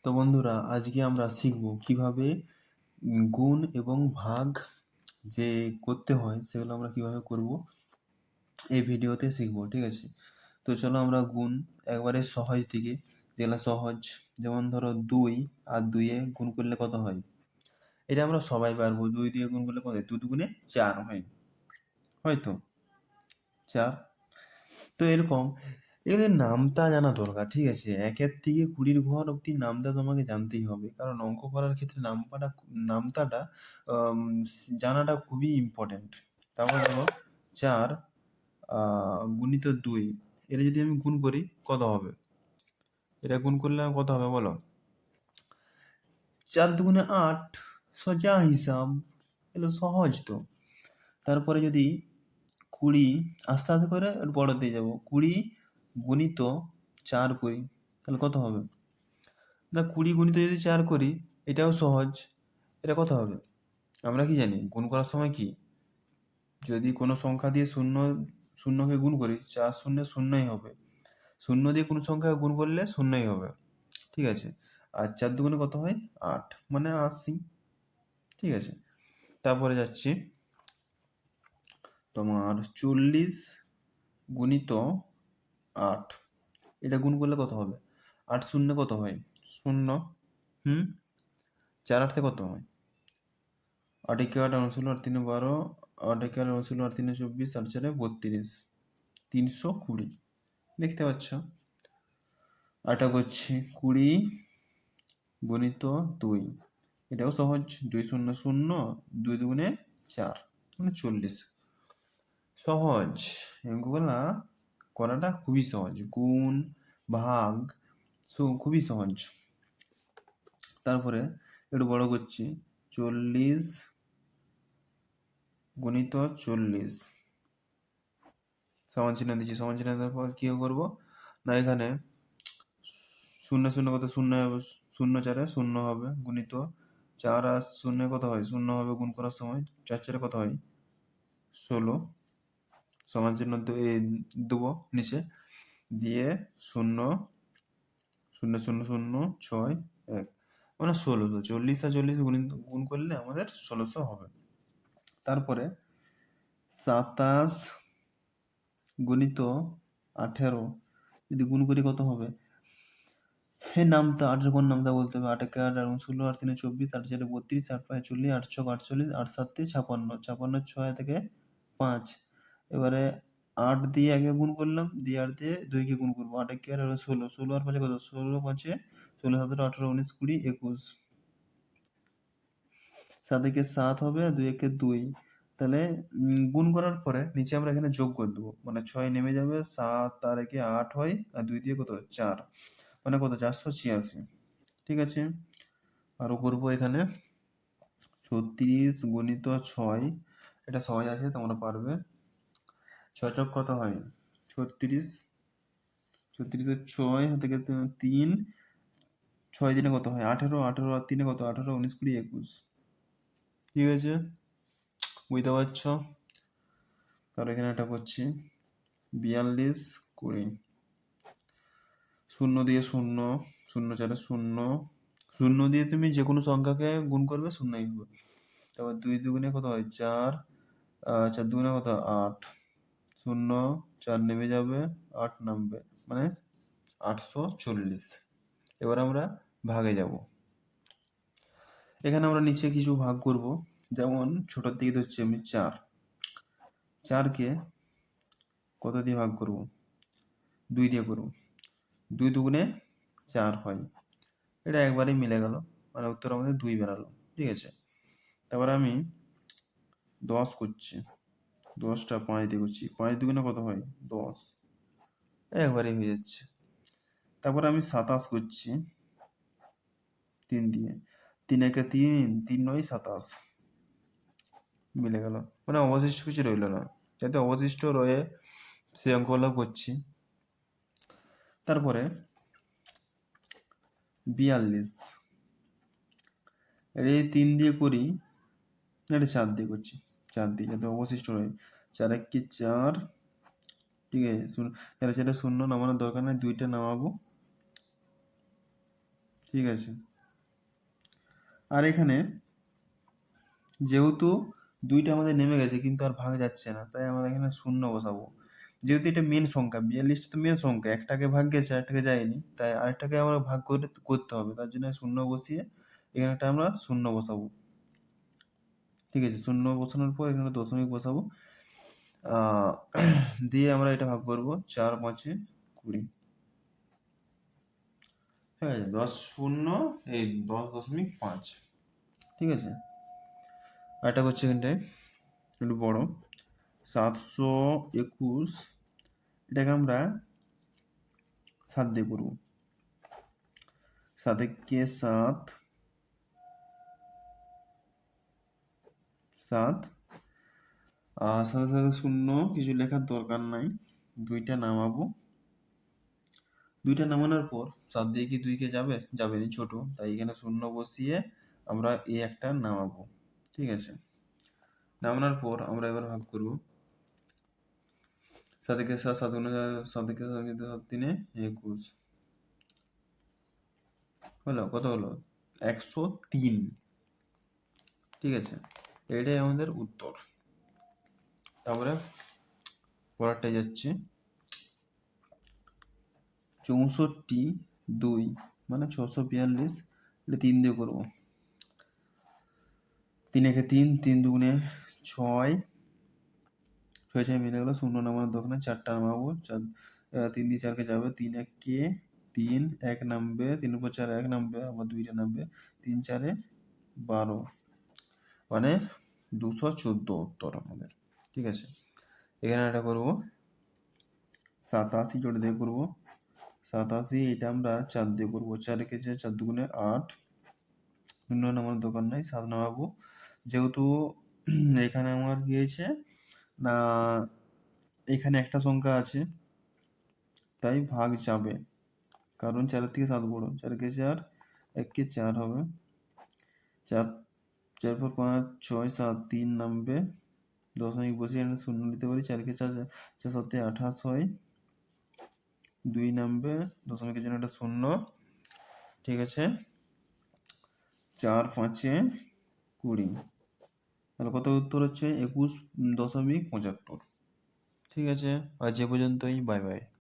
তো বন্ধুরা, আজকে আমরা শিখব কিভাবে গুণ এবং ভাগ যে করতে হয় সেগুলো আমরা কিভাবে করব এই ভিডিওতে শিখব। ঠিক আছে? তো চলো আমরা গুণ একবারে সহজ থেকে, যেগুলো সহজ, যেমন ধরো 2 আর 2 এ গুণ করলে কত হয়, এটা আমরা সবাই পারবো। 2 দিয়ে গুণ করলে কত হয়? 2 দুগুণে 4 হয়, হয়তো 4। তো এরকম এগুলোর নামতা জানা দরকার। ঠিক আছে? 1 থেকে 20 ঘর অব্দি নামতা তোমাকে জানতেই হবে, কারণ অঙ্ক করার ক্ষেত্রে নামতাটা জানাটা খুবই ইম্পর্টেন্ট। তারপর দেখো 4 গুণিত 2, এটা যদি আমি গুণ করি কত হবে? এটা গুণ করলে কত হবে বলো? 4 দুগুণে 8, সোজা হিসাব, এগুলো সহজ তো। তারপরে যদি 20, আস্তে আস্তে করে একটু বড়তে যাবো, 20 গুণিত 4 করি, তাহলে কত হবে? না, 20 গুণিত যদি 4 করি, এটাও সহজ। এটা কত হবে? আমরা কি জানি গুণ করার সময় কি, যদি কোনো সংখ্যা দিয়ে শূন্যকে গুণ করি, 4 শূন্যে শূন্যই হবে। শূন্য দিয়ে কোনো সংখ্যা গুণ করলে শূন্যই হবে। ঠিক আছে? আর 4 দুগুণে কত হয়? 8, মানে 80। ঠিক আছে? তারপরে যাচ্ছি তোমার 40 গুণিত 8, এটা গুণ করলে কত হবে? 8 শূন্যে কত হয়? শূন্য। 4 8 কত হয়? 8 একে 8, 8 ষোলো, 8 তিনে 12, 8 একে 8, 8 ষোলো, 8 তিনে 24, 8 চারে 32, 320। দেখতে পাচ্ছ? আটা করছি 20 গুণিত 2, এটাও সহজ। 2 শূন্য শূন্য, 2 দুগুণে 4, মানে 40। সহজ, এগুলা করাটা খুবই সহজ। গুণ ভাগ খুবই সহজ। তারপরে একটু বড় করছি, 40 গুণিত 40, সমান চিহ্ন দিচ্ছি। সমান চিহ্ন দেওয়ার পর কি করবো না, এখানে শূন্য শূন্য কত? শূন্য হবে। শূন্য 4 শূন্য হবে, গুণিত 4 আর শূন্য কত হয়? শূন্য হবে গুণ করার সময়। 4 4 কত হয়? 16, সমান চিহ্ন দেবো নিচে, দিয়ে শূন্য শূন্য শূন্য শূন্য 6 1, মানে 1600। 40 আর 40 গুণ করলে আমাদের 1600 হবে। তারপরে 27 গুণিত 18, যদি গুণ করি কত হবে? হে নামতা, 8 কোন নামতা বলতে হবে? 8 একে 8, 8 16, 8 তিনে 24, 8 চারে 32, 8 5 40, 8 6 48, 8 7 56, 56 6 থেকে 5। এবারে 8 দিয়ে আগে গুণ করলাম, দিয়ে 8 দিয়ে 2 কে গুণ করবো। 8 একে 8, 16, 16 আর 5 কত? 16 5 16 17 18 19 20 21, 7 একে 7 হবে, আর 2 একে 2। তাহলে গুণ করার পরে নিচে আমরা এখানে যোগ করে দেবো, মানে 6 নেমে যাবে, 7 আর একে 8 হয়, আর 2 দিয়ে কত? 4, মানে কত? 486। ঠিক আছে? আরো করবো এখানে 36 গুণিত 6, এটা সহজ আছে, তোমরা পারবে। 6 চক কত হয়? 36, 36 6 থেকে 3, 6 দিনে কত হয়? 18, 18 আর 3 কত? 18 19 20 21। ঠিক আছে? বুঝতে পারছো? তাহলে এখানে এটা করছি 42 20, শূন্য দিয়ে শূন্য, শূন্য 4 শূন্য, শূন্য দিয়ে তুমি যে কোনো সংখ্যাকে গুণ করবে শূন্যই হবে। তারপর 2 দুগুণে কত হয়? 4, 4 দুগুণে কত? 8, শূন্য 4 নেমে যাবে, 8 নামবে, মানে 840। এবার আমরা ভাগে যাব। এখানে আমরা নিচে কিছু ভাগ করব, যেমন ছোটোর দিকে ধরছি আমি 4, 4কে কত দিয়ে ভাগ করব? 2 দিয়ে করব। 2 দুগুণে 4 হয়, এটা একবারেই মিলে গেল, মানে উত্তর আমাদের 2 বেরালো। ঠিক আছে? তারপর আমি 10 করছি, 10টা 5 দিয়ে করছি, 5 দুগুণে কত হয়? 10, একবারেই হয়ে যাচ্ছে। তারপর আমি 27 করছি 3 দিয়ে, 3 একে 3, 3 9 27, মিলে গেল, মানে অবশিষ্ট কিছু রইল না। যাতে অবশিষ্ট রয়ে সেই অঙ্কগুলো করছি। তারপরে 42, এই 3 দিয়ে করি, এটা 4 দিয়ে করছি, 4 দিয়ে যাতে অবশিষ্ট রয়ে। 4 1 4, ঠিক আছে? সেটা শূন্য নামানোর দরকার নেই, 2টা নামাবো, ঠিক আছে। আর এখানে যেহেতু দুইটা আমাদের নেমে গেছে কিন্তু আর ভাগ যাচ্ছে না, তাই আমরা এখানে শূন্য বসাবো। যেহেতু এটা মেন সংখ্যা, 42টা তো মেন সংখ্যা, একটাকে ভাগ গেছে আরেকটাকে যায়নি, তাই আরেকটাকে আমরা ভাগ করতে হবে, তার জন্য শূন্য বসিয়ে এখানে একটা আমরা শূন্য বসাবো। ঠিক আছে, শূন্য বসানোর পর এখানে দশমিক বসাবো। দিয়ে আমরা এটা ভাগ করবো 4 5 20। ঠিক আছে, 10.5। ঠিক আছে, আরেকটা করছে এখানটায় একটু বড়, 721। এটাকে আমরা 7 দিয়ে করবো। 7 একে 7, 7 আর সাথে সাথে শূন্য, কিছু লেখার দরকার নাই, দুইটা নামাবো। দুইটা নামানোর পর 7 দিয়ে কি 2 কে যাবে? যাবে না, ছোট, তাই এখানে শূন্য বসিয়ে আমরা এই একটা নামাবো। ঠিক আছে, নামানোর পর আমরা এবার ভাগ করবো। 7 একে 7, 7 7 একে 7 3 21 হলো, কত হলো? 103। ঠিক আছে, এটাই আমাদের উত্তর। তারপরে পরেরটায় যাচ্ছে, 64 2 মানে 642, এটা 3 দিয়ে করবো। 3 একে 3, 3 দুগুণে 6, 6 6 মিলে গেলো, শূন্য নামানোর দোকানে 4টা নামাবো। 3 দিয়ে 4 কে যাবে, 3 একে 3, 1 নামবে, 3 উপর 4 1 নামবে, আবার 2টা নামবে, 3 4 12, মানে 214 উত্তর আমাদের। ঠিক আছে, এখানে একটা করবো 87, জোড়া দিয়ে করবো 87, এটা আমরা 4 দিয়ে করবো। 4 একে 4, 4 দুগুণে 8, শূন্য নামানোর দোকান নাই, 7 নামাবো। যেহেতু এখানে আমার কি হয়েছে না, এখানে একটা সংখ্যা আছে, তাই ভাগ যাবে, কারণ 4 থেকে 7 বড়। 4 কে 4, 1 কে 4 হবে, 4 4 পর 5 6 7, 3 নামবে, দশমিক বসিয়ে এখানে শূন্য নিতে পারি। 4 কে 4, 4 7 28 হয়, 2 নামবে, দশমিকের জন্য একটা শূন্য। ঠিক আছে, 4 5 20, তাহলে কত উত্তর হচ্ছে? 21.75। ঠিক আছে, আজ এ পর্যন্তই, বাই বাই।